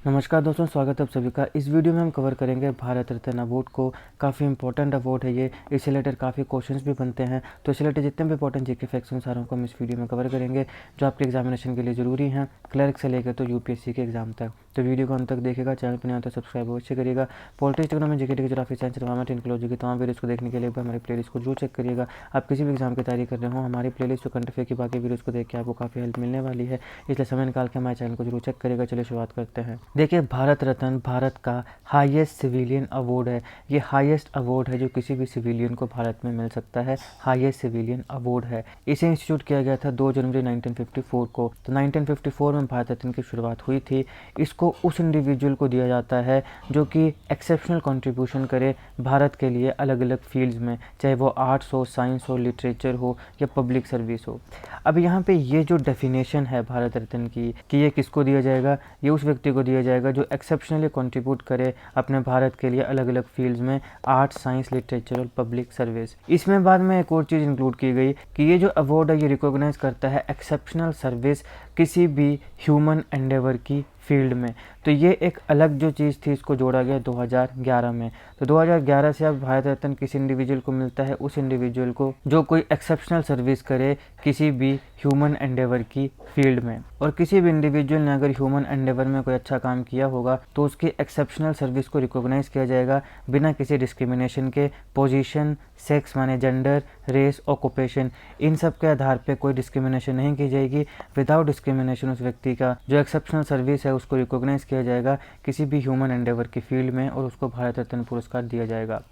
नमस्कार दोस्तों, स्वागत है आप सभी का। इस वीडियो में हम कवर करेंगे भारत रत्न अवार्ड को। काफ़ी इंपॉर्टेंट अवार्ड है ये, इससे रिलेटेड काफ़ी क्वेश्चंस भी बनते हैं। तो इससे रिलेटेड जितने भी इंपॉर्टेंट जीके फैक्ट्स हैं सारों को हम इस वीडियो में कवर करेंगे, जो आपके एग्जामिनेशन के लिए ज़रूरी हैं, क्लर्क से लेकर तो यूपीएससी के एग्जाम तक। तो वीडियो को अंत तक देखिएगा। चैनल पर नहीं आता सब्सक्राइब अवश्य करिएगा। Politics, economy, GK, geography, science, environment, ecology की तमाम वीडियोज़ को देखने के लिए हमारे प्लेलिस्ट को जरूर चेक करिएगा। आप किसी भी एग्जाम की तैयारी कर रहे हो, हमारी प्लेलिस्ट जो करंट अफेयर की बाकी वीडियोज़ को देख के आपको काफ़ी हेल्प मिलने वाली है, इसलिए समय निकाल के हमारे चैनल को जरूर चेक करिएगा। चलिए शुरुआत करते हैं। देखिए, भारत रत्न भारत का हाईएस्ट सिविलियन अवार्ड है। ये हाईएस्ट अवार्ड है जो किसी भी सिविलियन को भारत में मिल सकता है। हाईएस्ट सिविलियन अवार्ड है। इसे इंस्टीट्यूट किया गया था 2 जनवरी 1954 को। तो 1954 में भारत रत्न की शुरुआत हुई थी। इसको उस इंडिविजुअल को दिया जाता है जो कि एक्सेप्शनल कंट्रीब्यूशन करे भारत के लिए अलग अलग फील्ड्स में, चाहे वो आर्ट्स हो, साइंस हो, लिटरेचर हो या पब्लिक सर्विस हो। अब यहाँ पे ये जो डेफिनेशन है भारत रत्न की कि ये किसको दिया जाएगा, ये उस व्यक्ति को दिया जाएगा जो एक्सेप्शनली कंट्रीब्यूट करे अपने भारत के लिए अलग अलग फील्ड्स में, आर्ट्स, साइंस, लिटरेचर और पब्लिक सर्विस। इसमें बाद में एक और चीज़ इंक्लूड की गई कि ये जो अवार्ड है ये रिकॉग्नाइज करता है एक्सेप्शनल सर्विस किसी भी ह्यूमन एंडेवर की फील्ड में। तो ये एक अलग जो चीज़ थी, इसको जोड़ा गया 2011 में। तो 2011 से अब भारत रत्न किसी इंडिविजुअल को मिलता है, उस इंडिविजुअल को जो कोई एक्सेप्शनल सर्विस करे किसी भी ह्यूमन एंडेवर की फील्ड में। और किसी भी इंडिविजुअल ने अगर ह्यूमन एंडेवर में कोई अच्छा काम किया होगा तो उसकी एक्सेप्शनल सर्विस को रिकॉग्नाइज किया जाएगा बिना किसी डिस्क्रिमिनेशन के। पोजीशन, सेक्स माने जेंडर, रेस, ऑक्यूपेशन, इन सब के आधार पे कोई डिस्क्रिमिनेशन नहीं की जाएगी। विदाउट डिस्क्रिमिनेशन उस व्यक्ति का जो एक्सेप्शनल सर्विस है उसको रिकॉग्नाइज किया जाएगा किसी भी ह्यूमन एंडेवर की फील्ड में और उसको भारत रत्न पुरस्कार दिया जाएगा।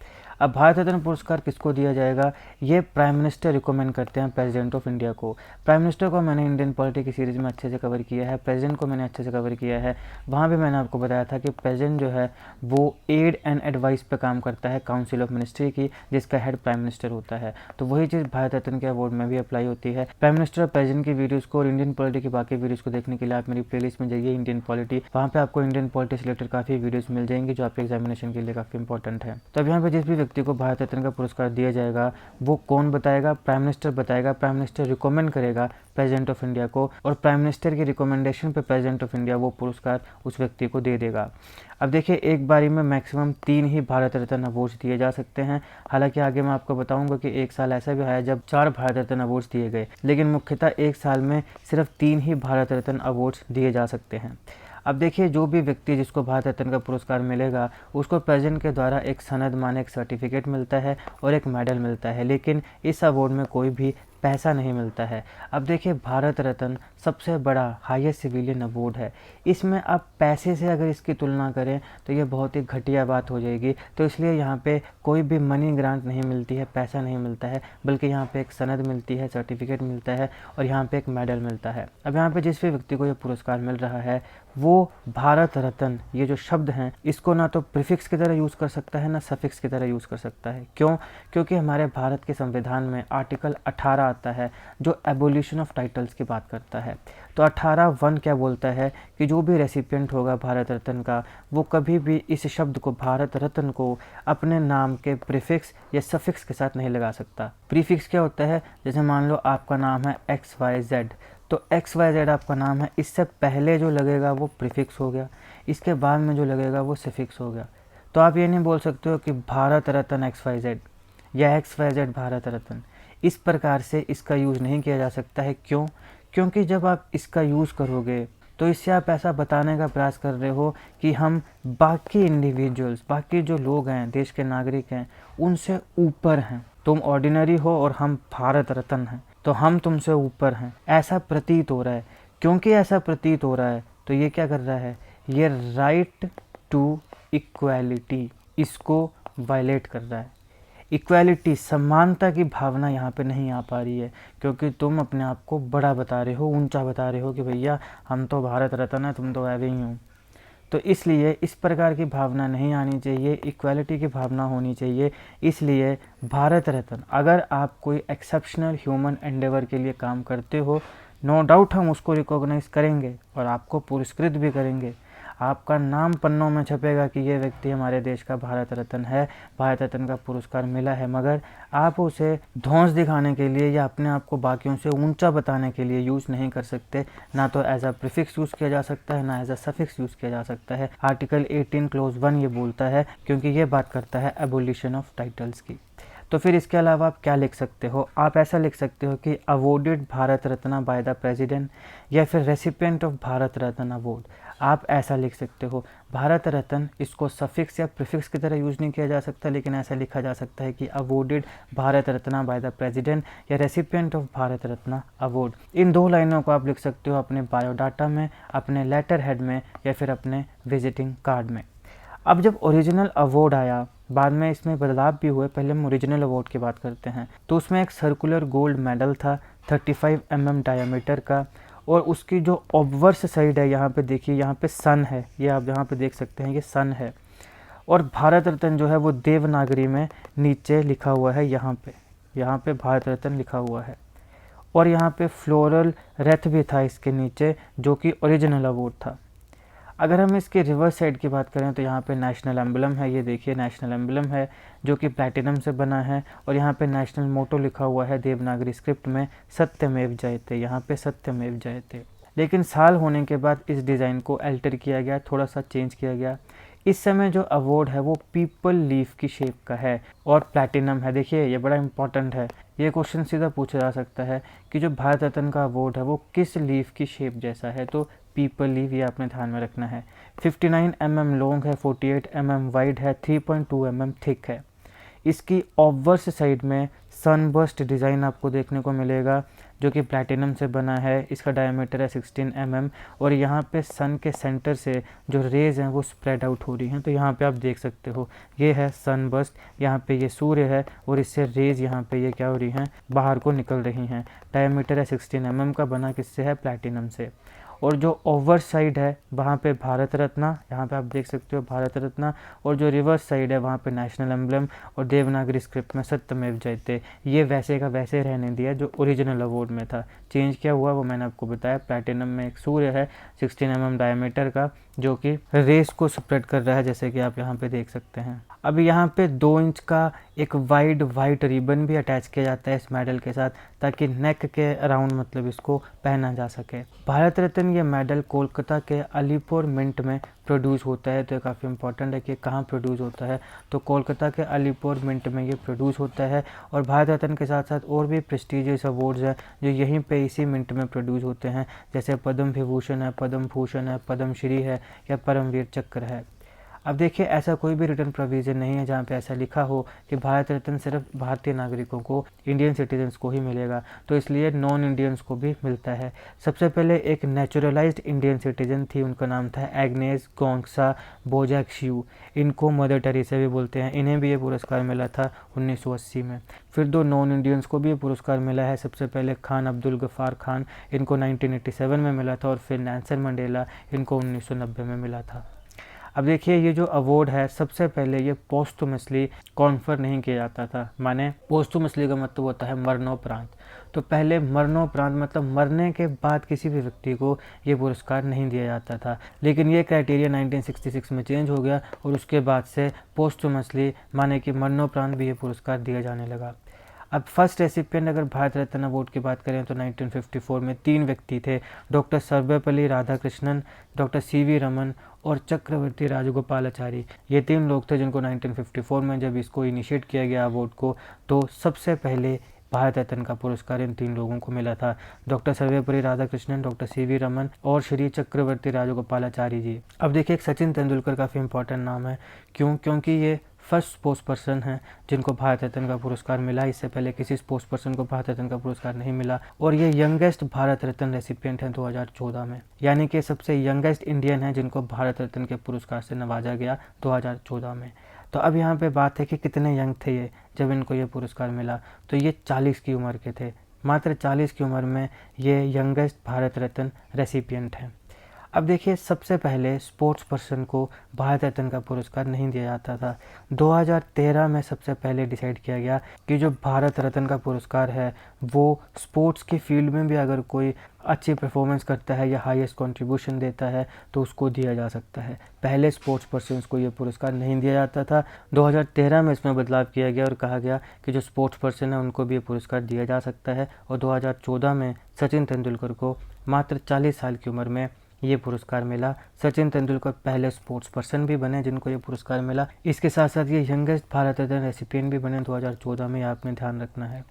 अब भारत रत्न पुरस्कार किसको दिया जाएगा, ये प्राइम मिनिस्टर रिकमेंड करते हैं प्रेसिडेंट ऑफ इंडिया को। प्राइम मिनिस्टर को मैंने इंडियन पॉलिटी की सीरीज़ में अच्छे से कवर किया है, प्रेसिडेंट को मैंने अच्छे से कवर किया है। वहाँ भी मैंने आपको बताया था कि प्रेसिडेंट जो है वो एड एंड एडवाइस पे काम करता है काउंसिल ऑफ मिनिस्ट्री की, जिसका हेड प्राइम मिनिस्टर होता है। तो वही चीज़ भारत रत्न के अवार्ड में भी अप्लाई होती है। प्राइम मिनिस्टर और प्रेसिडेंट की वीडियोज़ को और इंडियन पॉलिटी की बाकी वीडियोज़ को देखने के लिए आप मेरी प्लेलिस्ट में जाइए इंडियन पॉलिटी। वहाँ पे आपको इंडियन पॉलिटी से रिलेटेड काफ़ी वीडियोज़ मिल जाएंगी जो आपके एग्जामिनेशन के लिए काफ़ी इंपॉर्टेंट है। तो अब यहाँ पे जिस भी व्यक्ति को भारत रत्न का पुरस्कार दिया जाएगा वो कौन बताएगा, प्राइम मिनिस्टर बताएगा। प्राइम मिनिस्टर रिकमेंड करेगा प्रेसिडेंट ऑफ इंडिया को और प्राइम मिनिस्टर की रिकमेंडेशन पे प्रेसिडेंट ऑफ इंडिया वो पुरस्कार उस व्यक्ति को दे देगा। अब देखिए, एक बारी में मैक्सिमम 3 ही भारत रत्न अवार्ड्स दिए जा सकते हैं। हालांकि आगे मैं आपको बताऊंगा कि एक साल ऐसा भी आया जब 4 भारत रत्न अवार्ड्स दिए गए, लेकिन मुख्यतः एक साल में सिर्फ 3 ही भारत रत्न अवार्ड्स दिए जा सकते हैं। अब देखिए, जो भी व्यक्ति जिसको भारत रत्न का पुरस्कार मिलेगा उसको प्रेसिडेंट के द्वारा एक सनद माने एक सर्टिफिकेट मिलता है और एक मेडल मिलता है, लेकिन इस अवार्ड में कोई भी पैसा नहीं मिलता है। अब देखिए, भारत रत्न सबसे बड़ा हाईएस्ट सिविलियन अवार्ड है। इसमें आप पैसे से अगर इसकी तुलना करें तो ये बहुत ही घटिया बात हो जाएगी। तो इसलिए यहाँ पे कोई भी मनी ग्रांट नहीं मिलती है, पैसा नहीं मिलता है, बल्कि यहाँ पे एक सनद मिलती है, सर्टिफिकेट मिलता है और यहाँ पे एक मेडल मिलता है। अब यहाँ पे जिस भी व्यक्ति को ये पुरस्कार मिल रहा है वो भारत रत्न, ये जो शब्द हैं, इसको ना तो प्रीफिक्स की तरह यूज़ कर सकता है ना सफिक्स की तरह यूज़ कर सकता है। क्यों? क्योंकि हमारे भारत के संविधान में आर्टिकल 18 आता है जो एबोलिशन ऑफ टाइटल्स की बात करता है। तो 18(1) क्या बोलता है कि जो भी रेसिपिएंट होगा भारत रत्न का वो कभी भी इस शब्द को, भारत रत्न को, अपने नाम के प्रीफिक्स या सफिक्स के साथ नहीं लगा सकता। प्रीफिक्स क्या होता है? जैसे मान लो आपका नाम है XYZ, तो XYZ आपका नाम है, इससे पहले जो लगेगा वो प्रीफिक्स हो गया, इसके बाद में जो लगेगा वो सफिक्स हो गया। तो आप ये नहीं बोल सकते हो कि भारत रत्न XYZ या XYZ भारत रत्न। इस प्रकार से इसका यूज़ नहीं किया जा सकता है। क्यों? क्योंकि जब आप इसका यूज़ करोगे तो इससे आप ऐसा बताने का प्रयास कर रहे हो कि हम बाकी इंडिविजुअल्स, बाकी जो लोग हैं, देश के नागरिक हैं, उनसे ऊपर हैं। तुम ऑर्डिनरी हो और हम भारत रत्न हैं, तो हम तुमसे ऊपर हैं, ऐसा प्रतीत हो रहा है। क्योंकि ऐसा प्रतीत हो रहा है तो ये क्या कर रहा है, ये राइट टू इक्वालिटी, इसको वायलेट कर रहा है। इक्वालिटी, समानता की भावना यहाँ पे नहीं आ पा रही है क्योंकि तुम अपने आप को बड़ा बता रहे हो, ऊंचा बता रहे हो कि भैया हम तो भारत रत्न है, तुम तो ऐसे ही हो। तो इसलिए इस प्रकार की भावना नहीं आनी चाहिए, इक्वालिटी की भावना होनी चाहिए। इसलिए भारत रत्न, अगर आप कोई एक्सेप्शनल ह्यूमन एंडेवर के लिए काम करते हो, नो डाउट हम उसको रिकॉग्नाइज करेंगे और आपको पुरस्कृत भी करेंगे। आपका नाम पन्नों में छपेगा कि ये व्यक्ति हमारे देश का भारत रत्न है, भारत रत्न का पुरस्कार मिला है, मगर आप उसे धौंस दिखाने के लिए या अपने आप को बाकियों से ऊंचा बताने के लिए यूज़ नहीं कर सकते। ना तो एज अ प्रीफिक्स यूज़ किया जा सकता है, ना एज अ सफिक्स यूज़ किया जा सकता है। आर्टिकल 18 क्लोज 1 ये बोलता है, क्योंकि ये बात करता है एबोलिशन ऑफ टाइटल्स की। तो फिर इसके अलावा आप क्या लिख सकते हो? आप ऐसा लिख सकते हो कि awarded Bharat Ratna by the president, या फिर recipient of Bharat Ratna award. आप ऐसा लिख सकते हो। भारत रत्न इसको सफिक्स या प्रीफिक्स की तरह यूज़ नहीं किया जा सकता, लेकिन ऐसा लिखा जा सकता है कि awarded Bharat Ratna by the president या recipient of Bharat Ratna award. इन 2 लाइनों को आप लिख सकते हो अपने बायोडाटा में, अपने लेटर हेड में, या फिर अपने विजिटिंग कार्ड में। अब जब ओरिजिनल अवार्ड आया, बाद में इसमें बदलाव भी हुए, पहले हम ओरिजिनल अवार्ड की बात करते हैं। तो उसमें एक सर्कुलर गोल्ड मेडल था 35 mm डायमीटर का, और उसकी जो ऑब्वर्स साइड है, यहाँ पे देखिए, यहाँ पे सन है, ये आप यहाँ पे देख सकते हैं, ये सन है। और भारत रत्न जो है वो देवनागरी में नीचे लिखा हुआ है, यहाँ पे भारत रत्न लिखा हुआ है। और यहाँ पे फ्लोरल रथ भी था इसके नीचे, जो कि ओरिजिनल अवार्ड था। अगर हम इसके रिवर्स साइड की बात करें तो यहाँ पे नेशनल एम्बलम है, ये देखिए नेशनल एम्बलम है जो कि प्लैटिनम से बना है, और यहाँ पे नेशनल मोटो लिखा हुआ है देवनागरी स्क्रिप्ट में, सत्यमेव जयते, यहाँ पे सत्यमेव जयते। लेकिन साल होने के बाद इस डिज़ाइन को अल्टर किया गया, थोड़ा सा चेंज किया गया। इस समय जो अवार्ड है वो पीपल लीफ की शेप का है और प्लैटिनम है। देखिए ये बड़ा इंपॉर्टेंट है, ये क्वेश्चन सीधा पूछा जा सकता है कि जो भारत रत्न का अवार्ड है वो किस लीफ की शेप जैसा है, तो पीपल लीफ, ये आपने ध्यान में रखना है। 59 mm लॉन्ग है, 48 mm वाइड है, 3.2 mm थिक है। इसकी ऑब्वर्स साइड में सनबर्स्ट डिज़ाइन आपको देखने को मिलेगा, जो कि प्लैटिनम से बना है। इसका डायमीटर है 16 mm, और यहाँ पे सन के सेंटर से जो रेज़ हैं वो स्प्रेड आउट हो रही हैं। तो यहाँ पे आप देख सकते हो, ये है सनबर्स्ट, यहाँ पे ये सूर्य है, और इससे रेज़ यहाँ पे ये क्या हो रही हैं, बाहर को निकल रही हैं। डायमीटर है 16 mm का, बना किससे है, प्लैटिनम से। और जो ओवर साइड है वहाँ पे भारत रत्न, यहाँ पे आप देख सकते हो भारत रत्न, और जो रिवर्स साइड है वहाँ पे नेशनल एम्बलम और देवनागरी स्क्रिप्ट में सत्यमेव जयते। ये वैसे का वैसे रहने दिया जो ओरिजिनल अवार्ड में था। चेंज क्या हुआ वो मैंने आपको बताया। प्लैटिनम में एक सूर्य है 16 mm डायमीटर का, जो कि रेस को स्प्रेड कर रहा है, जैसे कि आप यहाँ पे देख सकते हैं। अब यहाँ पे 2 इंच का एक वाइड वाइट रिबन भी अटैच किया जाता है इस मेडल के साथ, ताकि नेक के अराउंड मतलब इसको पहना जा सके। भारत रत्न ये मेडल कोलकाता के अलीपुर मिंट में प्रोड्यूस होता है। तो ये काफ़ी इंपॉर्टेंट है कि कहाँ प्रोड्यूस होता है, तो कोलकाता के अलीपुर मिंट में ये प्रोड्यूस होता है। और भारत रत्न के साथ साथ और भी प्रेस्टिजियस अवार्ड्स हैं जो यहीं पे इसी मिंट में प्रोड्यूस होते हैं, जैसे पद्म विभूषण है, पद्म भूषण है, पद्मश्री है, या परमवीर चक्र है। अब देखिए ऐसा कोई भी रिटर्न प्रोविज़न नहीं है जहाँ पे ऐसा लिखा हो कि भारत रत्न सिर्फ भारतीय नागरिकों को, इंडियन सिटीजन्स को ही मिलेगा, तो इसलिए नॉन इंडियंस को भी मिलता है। सबसे पहले एक नेचुरलाइज्ड इंडियन सिटीजन थी, उनका नाम था एग्नेस गोंगसा बोजाक्सियू। इनको मदर टेरेसा भी बोलते हैं। इन्हें भी ये पुरस्कार मिला था 1980 में। फिर 2 नॉन इंडियंस को भी ये पुरस्कार मिला है। सबसे पहले खान अब्दुल गफ़ार खान, इनको 1987 में मिला था, और फिर नेल्सन मंडेला, इनको 1990 में मिला था। अब देखिए ये जो अवार्ड है, सबसे पहले ये पोस्टुमसली कॉन्फर नहीं किया जाता था। माने पोस्टुमसली का मतलब होता है मरणोपरांत। तो पहले मरणोपरांत मतलब मरने के बाद किसी भी व्यक्ति को ये पुरस्कार नहीं दिया जाता था, लेकिन ये क्राइटेरिया 1966 में चेंज हो गया, और उसके बाद से पोस्टुमसली माने कि मरणोपरांत भी ये पुरस्कार दिया जाने लगा। अब फर्स्ट रेसिपिएंट अगर भारत रत्न अवार्ड की बात करें तो 1954 में 3 व्यक्ति थे, doctor Sarvepalli Radhakrishnan, doctor CV Raman और चक्रवर्ती राजगोपालाचारी। ये 3 लोग थे जिनको 1954 में जब इसको इनिशिएट किया गया अवार्ड को, तो सबसे पहले भारत रत्न का पुरस्कार इन 3 लोगों को मिला था, doctor Sarvepalli Radhakrishnan, doctor CV Raman और श्री चक्रवर्ती राजगोपालाचारी जी। अब देखिए एक सचिन तेंदुलकर काफ़ी इंपॉर्टेंट नाम है। क्यों? क्योंकि ये फर्स्ट स्पोर्ट्स पर्सन हैं जिनको भारत रत्न का पुरस्कार मिला। इससे पहले किसी स्पोर्ट्स पर्सन को भारत रत्न का पुरस्कार नहीं मिला, और ये यंगेस्ट भारत रत्न रेसिपिएंट हैं 2014 में, यानी कि सबसे यंगेस्ट इंडियन हैं जिनको भारत रत्न के पुरस्कार से नवाजा गया 2014 में। तो अब यहाँ पे बात है कि कितने यंग थे ये जब इनको ये पुरस्कार मिला, तो ये 40 की उम्र के थे। मात्र 40 की उम्र में ये यंगेस्ट भारत रत्न रेसिपिएंट हैं। अब देखिए, सबसे पहले स्पोर्ट्स पर्सन को भारत रत्न का पुरस्कार नहीं दिया जाता था। 2013 में सबसे पहले डिसाइड किया गया कि जो भारत रत्न का पुरस्कार है वो स्पोर्ट्स की फील्ड में भी अगर कोई अच्छी परफॉर्मेंस करता है या हाईएस्ट कंट्रीब्यूशन देता है तो उसको दिया जा सकता है। पहले स्पोर्ट्स पर्सन को ये पुरस्कार नहीं दिया जाता था। 2013 में इसमें बदलाव किया गया और कहा गया कि जो स्पोर्ट्स पर्सन है उनको भी ये पुरस्कार दिया जा सकता है। और 2014 में सचिन तेंदुलकर को मात्र 40 साल की उम्र में ये पुरस्कार मिला। सचिन तेंदुलकर पहले स्पोर्ट्स पर्सन भी बने जिनको ये पुरस्कार मिला। इसके साथ साथ ये यंगेस्ट भारत रत्न रेसिपिएंट भी बने 2014 में, आपने ध्यान रखना है।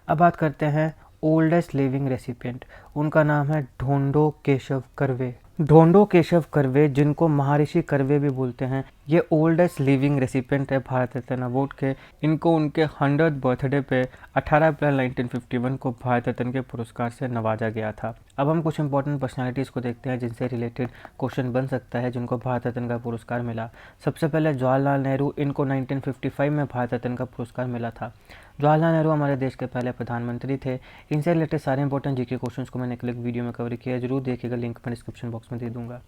अब बात करते हैं ओल्डेस्ट लिविंग रेसिपिएंट। उनका नाम है ढोंडो केशव कर्वे। ढोंडो केशव कर्वे, जिनको महर्षि कर्वे भी बोलते हैं, ये ओल्डेस्ट लिविंग रेसिपिएंट है भारत रत्न अवार्ड के। इनको उनके 100th बर्थडे पे 18 अप्रैल 1951 को भारत रत्न के पुरस्कार से नवाजा गया था। अब हम कुछ इंपॉर्टेंट पर्सनालिटीज़ को देखते हैं जिनसे रिलेटेड क्वेश्चन बन सकता है, जिनको भारत रत्न का पुरस्कार मिला। सबसे पहले जवाहरलाल नेहरू, इनको 1955 में भारत रत्न का पुरस्कार मिला था। जवाहरलाल नेहरू हमारे देश के पहले प्रधानमंत्री थे। इनसे रिलेटेड सारे इंपॉर्टेंट जीके क्वेश्चंस को मैंने एक वीडियो में कवर किया है, जरूर देखिएगा, लिंक मैं डिस्क्रिप्शन बॉक्स में दे दूंगा।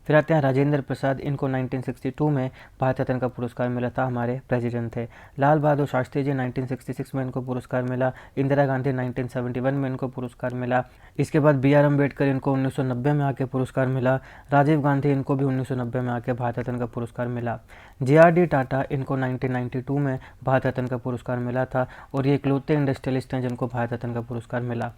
फिर आते हैं राजेंद्र प्रसाद, इनको 1962 में भारत रत्न का पुरस्कार मिला था, हमारे प्रेसिडेंट थे। लाल बहादुर शास्त्री जी 1966 में इनको पुरस्कार मिला। इंदिरा गांधी 1971 में इनको पुरस्कार मिला। इसके बाद बी आर अम्बेडकर, इनको 1990 में आके पुरस्कार मिला। राजीव गांधी, इनको भी 1990 में आके भारत रत्न का पुरस्कार मिला। JRD टाटा, इनको 1992 में भारत रत्न का पुरस्कार मिला था और ये इकलौते इंडस्ट्रियलिस्ट हैं जिनको भारत रत्न का पुरस्कार मिला।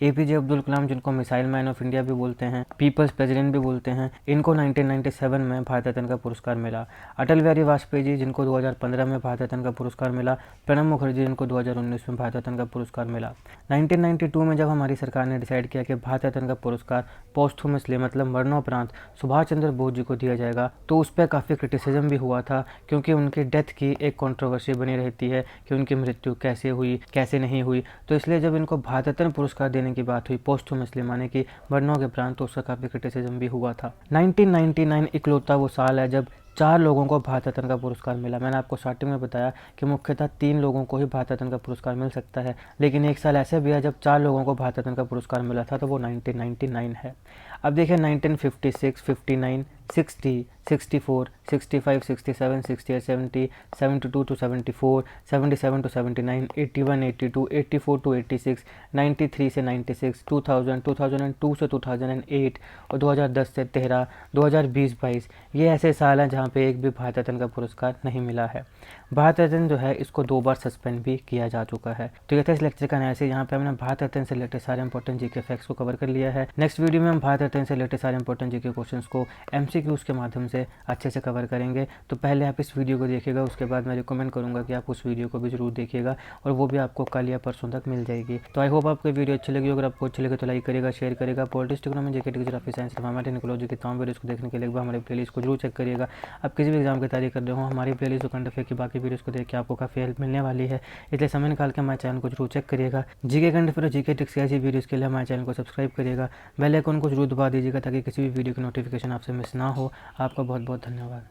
APJ अब्दुल कलाम, जिनको मिसाइल मैन ऑफ इंडिया भी बोलते हैं, पीपल्स प्रेसिडेंट भी बोलते हैं, इनको 1997 में भारत रत्न का पुरस्कार मिला। अटल बिहारी वाजपेयी जी, जिनको 2015 में भारत रत्न का पुरस्कार मिला। प्रणब मुखर्जी, जिनको 2019 में भारत रत्न का पुरस्कार मिला। 1992 में जब हमारी सरकार ने डिसाइड किया कि भारत रत्न का पुरस्कार पोस्टहुमसली, मतलब मरणोपरांत, सुभाष चंद्र बोस जी को दिया जाएगा, तो उस पर काफ़ी क्रिटिसिज्म भी हुआ था, क्योंकि उनकी डेथ की एक कंट्रोवर्सी बनी रहती है कि उनकी मृत्यु कैसे हुई, कैसे नहीं हुई। तो इसलिए जब इनको भारत रत्न पुरस्कार देने की बात हुई पोस्टहुमसली, माने कि मरणों के उपरांत, तो उसका काफ़ी क्रिटिसिज्म भी हुआ था। 1999 इकलौता वो साल है जब 4 लोगों को भारत रत्न का पुरस्कार मिला। मैंने आपको स्टार्टिंग में बताया कि मुख्यतः 3 लोगों को ही भारत रत्न का पुरस्कार मिल सकता है, लेकिन एक साल ऐसे भी है जब 4 लोगों को भारत रत्न का पुरस्कार मिला था, तो वो 1999 है। अब देखिए 1956, 59, 60, 64, 65, 67, 68, 70, 72 to 74, 77 to 79, 81, 82, 84 to 86, 93 से 96, 2000, 2002 से 2008 और 2010 से 13, 2020-22 ये ऐसे साल हैं जहाँ पे एक भी भारत रत्न का पुरस्कार नहीं मिला है। भारत रत्न जो है इसको 2 बार सस्पेंड भी किया जा चुका है। तो ये था इस लेक्चर का एनालिसिस। यहाँ पे हमने भारत रत्न से रिलेटेड सारे इंपॉर्टेंट जीके फैक्ट्स को कवर कर लिया है। नेक्स्ट वीडियो में हम भारत रत्न से रिलेटेड सारे इंपॉर्टेंट जीके क्वेश्चंस को MCQs के माध्यम से अच्छे से कवर करेंगे। तो पहले आप इस वीडियो को देखिएगा, उसके बाद मैं रिकमेंड करूँगा कि आप उस वीडियो को भी जरूर देखिएगा और वो भी आपको कल या परसों तक मिल जाएगी। तो आई होप आपको वीडियो अच्छी लगी। अगर आपको अच्छी लगे तो लाइक करेगा, शेयर करेगा। Politics, economy, GK, geography, science, environment, ecology के तमाम वीडियोस को देखने के लिए हमारे प्लेलिस्ट को जरूर चेक करिएगा। आप किसी भी एग्जाम की तैयारी कर रहे हो, हमारी प्लेलिस्ट और करंट अफेयर की बाकी वीडियोस को देख के आपको काफ़ी हेल्प मिलने वाली है, इसलिए समय निकाल के हमारे चैनल को जरूर चेक करिएगा। जीके करंट अफेयर और जीके ट्रिक्स की ऐसी वीडियोस के लिए हमारे चैनल को सब्सक्राइब करिएगा, बेल आइकन को जरूर दबा दीजिएगा ताकि किसी भी वीडियो की नोटिफिकेशन आपसे मिस ना हो। आपका बहुत बहुत धन्यवाद।